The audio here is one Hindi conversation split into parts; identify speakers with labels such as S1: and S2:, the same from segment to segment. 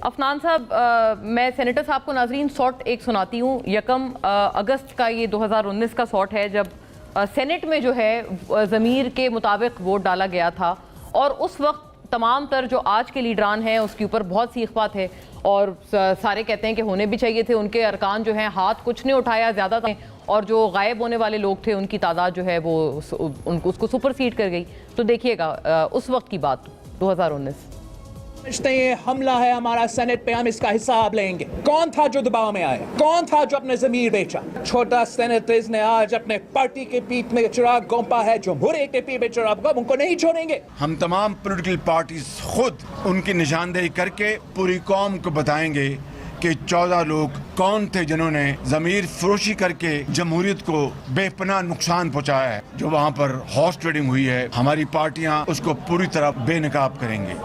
S1: अफनान साहब, मैं सेनेटर साहब को नाजरीन शॉट एक सुनाती हूँ। 1 अगस्त का ये 2019 का शॉट है जब सेनेट में जो है ज़मीर के मुताबिक वोट डाला गया था, और उस वक्त तमाम तर जो आज के लीडरान हैं उसके ऊपर बहुत सी इख्फा थे और सारे कहते हैं कि होने भी चाहिए थे। उनके अरकान जो हैं हाथ कुछ नहीं उठाया ज़्यादा थे, और जो गायब होने वाले लोग थे उनकी तादाद जो है वो उसको सुपरसीड कर गई। तो देखिएगा उस वक्त की बात 2019।
S2: ये हमला है हमारा सेनेट पे, हम इसका हिसाब लेंगे। कौन था जो दबाव में आया? कौन था जो अपने जमीर बेचा? छोटा सेनेटर्स ने आज अपने पार्टी के पीठ में चिराग गोंपा है, जमहूरियत के पीठ में चिराग, उनको नहीं छोड़ेंगे।
S3: हम तमाम पॉलिटिकल पार्टीज खुद उनकी निशानदेही करके पूरी कौम को बताएंगे कि 14 लोग कौन थे जिन्होंने जमीर फरोशी करके जमहूरियत को बेपनाह नुकसान पहुंचाया है। जो वहाँ पर हॉर्स ट्रेडिंग हुई है, हमारी पार्टियां उसको पूरी तरह बेनकाब करेंगे।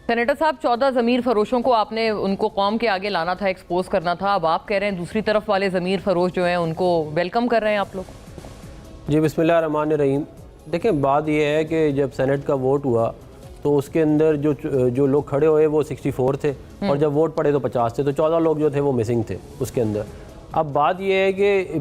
S1: सेनेटर साहब, 14 ज़मीर फरोशों को आपने उनको कौम के आगे लाना था, एक्सपोज करना था। अब आप कह रहे हैं दूसरी तरफ वाले ज़मीर फरोश जो हैं उनको वेलकम कर रहे हैं आप लोग।
S4: जी बिस्मिल्लाह रहमान रहीम। देखें, बात यह है कि जब सेनेट का वोट हुआ तो उसके अंदर जो लोग खड़े हुए वो 64 थे, और जब वोट पड़े तो 50 थे, तो 14 लोग जो थे वो मिसिंग थे उसके अंदर। अब बात यह है कि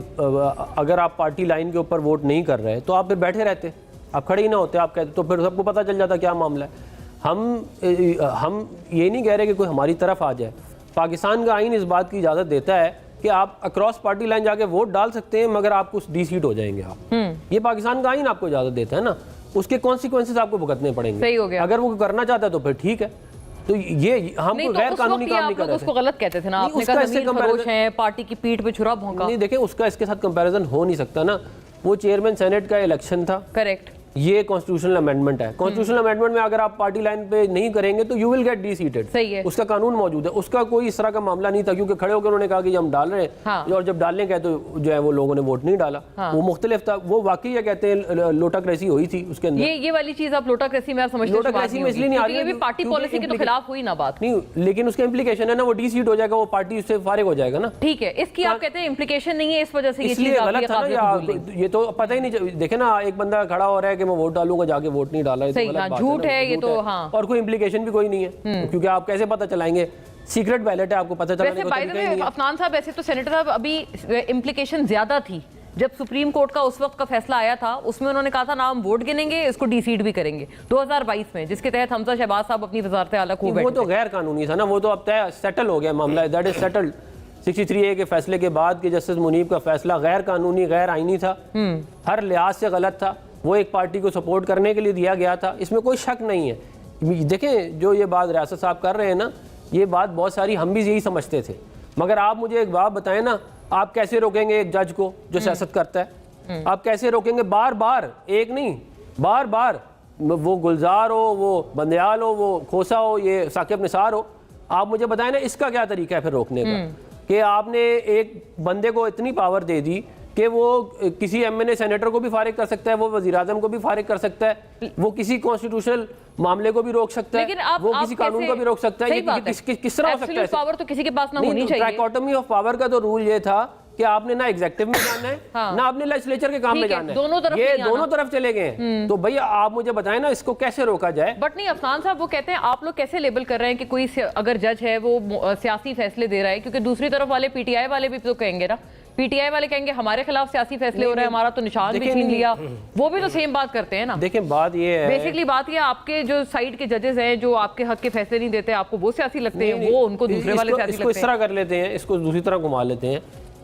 S4: अगर आप पार्टी लाइन के ऊपर वोट नहीं कर रहे तो आप फिर बैठे रहते, आप खड़े ही ना होते, आप कहते तो फिर सबको पता चल जाता क्या मामला है। हम ये नहीं कह रहे कि कोई हमारी तरफ आ जाए। पाकिस्तान का आइन इस बात की इजाज़त देता है कि आप अक्रॉस पार्टी लाइन जाके वोट डाल सकते हैं, मगर आप कुछ डी-सीट हो जाएंगे आप। ये पाकिस्तान का आइन आपको इजाज़त देता है ना, उसके कॉन्सिक्वेंसेस आपको भुगतने पड़ेंगे।
S1: सही हो गया।
S4: अगर वो करना चाहता है तो फिर ठीक है। तो ये हम कोई गैर कानूनी काम नहीं कर रहे थे।
S1: उसको गलत कहते थे ना, आपने कहा ज़मीर फरोश हैं, पार्टी की पीठ पे छुरा भोंका।
S4: नहीं, देखें, उसका इसके साथ कंपैरिजन हो नहीं सकता ना। वो चेयरमैन सेनेट का इलेक्शन था,
S1: करेक्ट।
S4: ये कॉन्स्टिट्यूशनल अमेंडमेंट है। कॉन्स्टिट्यूशनल अमेंडमेंट में अगर आप पार्टी लाइन पे नहीं करेंगे तो यू विल गेट डी-सीटेड।
S1: सही है,
S4: उसका कानून मौजूद है। उसका कोई इस तरह का मामला नहीं था, क्योंकि खड़े होकर उन्होंने कहा कि हम डाल रहे हैं।
S1: हाँ।
S4: और जब डालने गए तो जो है वो लोगों ने वोट नहीं डाला। हाँ। वो मुख्तलिफ था। वो वाकई ये कहते हैं लोटाक्रेसी हुई थी उसके अंदर।
S1: ये वाली चीज आप लोटाक्रेसी में आप समझते हैं?
S4: लोटाक्रेसी में इसलिए नहीं आ रही है,
S1: पार्टी पॉलिसी के तो खिलाफ हुई ना बात
S4: नहीं, लेकिन उसका इंप्लीकेशन है ना, वो डी-सीट हो जाएगा, वो पार्टी उससे फारिग हो जाएगा ना।
S1: ठीक है, इसकी आप कहते हैं इंप्लीकेशन नहीं है, इस वजह से ये
S4: चीज गलत था ना। ये तो पता ही नहीं, देखे ना, एक बंदा खड़ा हो रहा है कि मैं वोट डालूंगा, जाके वोट नहीं डाला,
S1: सही, हाँ, झूठ है ये तो। हाँ,
S4: और कोई इंप्लीकेशन भी कोई नहीं है, क्योंकि आप कैसे पता चलाएंगे? सीक्रेट बैलेट है, आपको पता चलाने को तरीका ही नहीं है।
S1: अफनान साहब, ऐसे तो सेनेटर साहब अभी इंप्लीकेशन ज्यादा थी। जब सुप्रीम कोर्ट का उस वक्त का फैसला आया था उसमें उन्होंने कहा था ना हम वोट गिनेंगे, इसको डी-सीट भी करेंगे 2022 में, जिसके तहत हमजा शहबाज साहब अपनी वजारत आला खो बैठे।
S4: वो तो गैर कानूनी था ना, वो तो अब तय सेटल हो गया मामला, दैट इज सेटल्ड। 63A के फैसले के बाद के जस्टिस मुनीब का फैसला गैर कानूनी, गैर आईनी था, हर लिहाज से गलत था। वो एक पार्टी को सपोर्ट करने के लिए दिया गया था, इसमें कोई शक नहीं है। देखें, जो ये बात रियासत साहब कर रहे हैं ना, ये बात बहुत सारी हम भी यही समझते थे, मगर आप मुझे एक बात बताएं ना, आप कैसे रोकेंगे एक जज को जो सियासत करता है? आप कैसे रोकेंगे? बार बार, एक नहीं, बार बार, वो गुलजार हो, वो बंदयाल हो, वो खोसा हो, ये साकिब निसार हो, आप मुझे बताएं ना, इसका क्या तरीका है फिर रोकने का? कि आपने एक बंदे को इतनी पावर दे दी कि वो किसी एमएनए सेनेटर को भी फारिग कर सकता है, वो वज़ीर-ए-आज़म को भी फारिग कर सकता है, वो किसी कॉन्स्टिट्यूशनल मामले को भी रोक सकता है, वो किसी कानून को भी रोक सकता है। ये किस तरह हो सकता है?
S1: पावर तो किसी के पास ना होनी चाहिए।
S4: ट्राइकोटोमी ऑफ पावर का तो रूल ये था कि आपने ना एग्जीक्यूटिव में जाना है, हाँ, ना आपने लेजिस्लेचर के काम में जाना है, ये दोनों तरफ चले गए हैं। तो भैया आप मुझे बताएं ना, इसको कैसे रोका जाए?
S1: बट नहीं, अफनान साहब, वो कहते हैं आप लोग कैसे लेबल कर रहे हैं कि कोई अगर जज है वो सियासी फैसले दे रहा है, क्योंकि दूसरी तरफ वाले पीटीआई वाले भी तो कहेंगे ना, पीटीआई वाले कहेंगे हमारे खिलाफ सियासी फैसले हो रहे हैं, हमारा तो निशान भी छीन लिया, वो भी तो सेम बात करते हैं ना।
S4: देखें, बात ये है,
S1: बेसिकली बात ये, आपके जो साइड के जजेस हैं जो आपके हक के फैसले नहीं देते, आपको वो सियासी लगते हैं, वो उनको दूसरे वाले सियासी लगते हैं।
S4: इसको इस तरह कर लेते हैं, इसको दूसरी तरह घुमा लेते हैं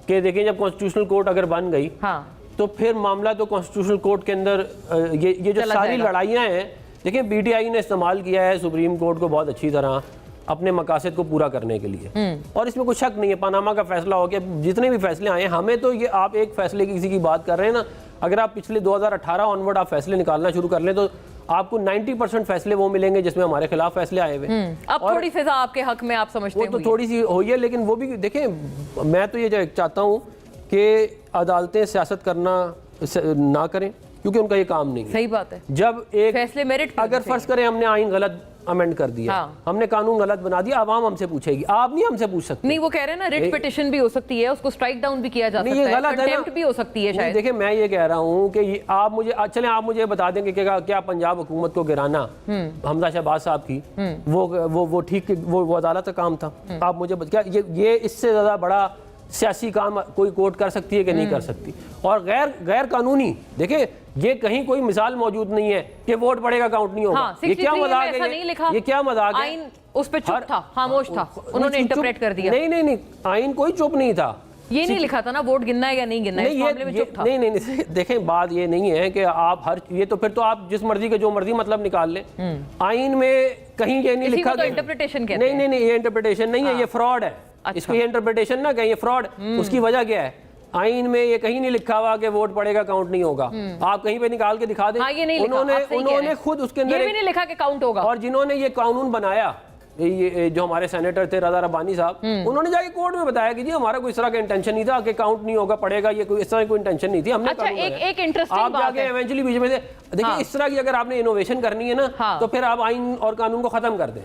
S4: कि देखिए, जब कॉन्स्टिट्यूशनल कोर्ट अगर बन गई, हाँ, तो फिर मामला तो कॉन्स्टिट्यूशनल कोर्ट के अंदर ये जो सारी लड़ाइयाँ हैं, देखिए पीटीआई ने इस्तेमाल किया है सुप्रीम कोर्ट को बहुत अच्छी तरह अपने मकासद को पूरा करने के लिए, और इसमें कोई शक नहीं है। पनामा का फैसला हो गया, जितने भी फैसले आए, हमें तो ये, आप एक फैसले की किसी की बात कर रहे हैं ना, अगर आप पिछले 2018 ऑनवर्ड आप फैसले निकालना शुरू कर लें तो आपको 90% फैसले वो मिलेंगे जिसमें हमारे खिलाफ फैसले आए हुए। अब
S1: थोड़ी फिजा आपके हक में आप समझते हैं?
S4: वो तो थोड़ी सी हुई है, लेकिन वो भी देखें, मैं तो ये चाहता हूँ कि अदालतें सियासत करना ना करें, क्योंकि उनका ये काम नहीं है।
S1: सही बात है।
S4: जब एक
S1: फैसले मेरिट,
S4: अगर फर्ज करें हमने आइन गलत अमेंड कर दिया,
S1: हाँ।
S4: हमने कानून गलत बना दिया, आवाम हमसे पूछेगी, आप नहीं हमसे पूछ सकते।
S1: नहीं, वो कह रहे हैं ना रिट पिटिशन भी हो सकती है, उसको स्ट्राइक डाउन भी किया जा सकता
S4: नहीं, ये
S1: है,
S4: गलत है ना।
S1: कंटेम्प्ट भी हो सकती है शायद।
S4: देखिए मैं ये कह रहा हूँ कि आप मुझे चलें, आप मुझे बता देंगे कि क्या पंजाब हुकूमत को गिराना हमजा शहबाज साहब की वो ठीक, वो अदालत का काम था। आप मुझे क्या ये इससे ज्यादा बड़ा सियासी काम कोई कोर्ट कर सकती है कि नहीं कर सकती? और गैर कानूनी, देखिए ये कहीं कोई मिसाल मौजूद नहीं है कि वोट पड़ेगा काउंट नहीं होगा।
S1: हाँ,
S4: ये क्या मजाक
S1: ऐसा
S4: है?
S1: नहीं लिखा,
S4: ये क्या मजाक है?
S1: आइन उस पे चुप था, खामोश था, उन्होंने इंटरप्रेट कर दिया।
S4: नहीं, आइन कोई चुप नहीं था।
S1: ये नहीं लिखा था ना वोट गिनना है या नहीं गिनना है, इस मामले में चुप था।
S4: नहीं, देखें बात ये नहीं है कि आप ये तो फिर तो आप जिस मर्जी के जो मर्जी मतलब निकाल लें। आइन में कहीं ये नहीं लिखा,
S1: इंटरप्रिटेशन कहते हैं।
S4: नहीं, ये इंटरप्रिटेशन नहीं है, ये फ्रॉड है। इसको ये इंटरप्रिटेशन ना कहें, ये फ्रॉड। उसकी वजह क्या है? आइन में ये कहीं नहीं लिखा हुआ कि वोट पड़ेगा काउंट नहीं होगा। आप कहीं पे निकाल के दिखा दें।
S1: हाँ, ये नहीं लिखा,
S4: उन्होंने खुद उसके अंदर
S1: ये भी नहीं लिखा कि काउंट होगा।
S4: और जिन्होंने ये कानून बनाया, ये जो हमारे सेनेटर थे रजा रब्बानी साहब, उन्होंने जाके कोर्ट में बताया कि जी हमारा कोई इस तरह का इंटेंशन नहीं था कि काउंट नहीं होगा पड़ेगा, ये कोई इस तरह की कोई इंटेंशन नहीं थी। हमने
S1: अच्छा, एक इंटरेस्टिंग
S4: आप
S1: बात
S4: जाके
S1: है,
S4: इवेंचुअली बीच में से देखिए, इस तरह की अगर आपने इनोवेशन करनी है ना,
S1: हाँ।
S4: तो फिर आप आइन और कानून को खत्म कर दें।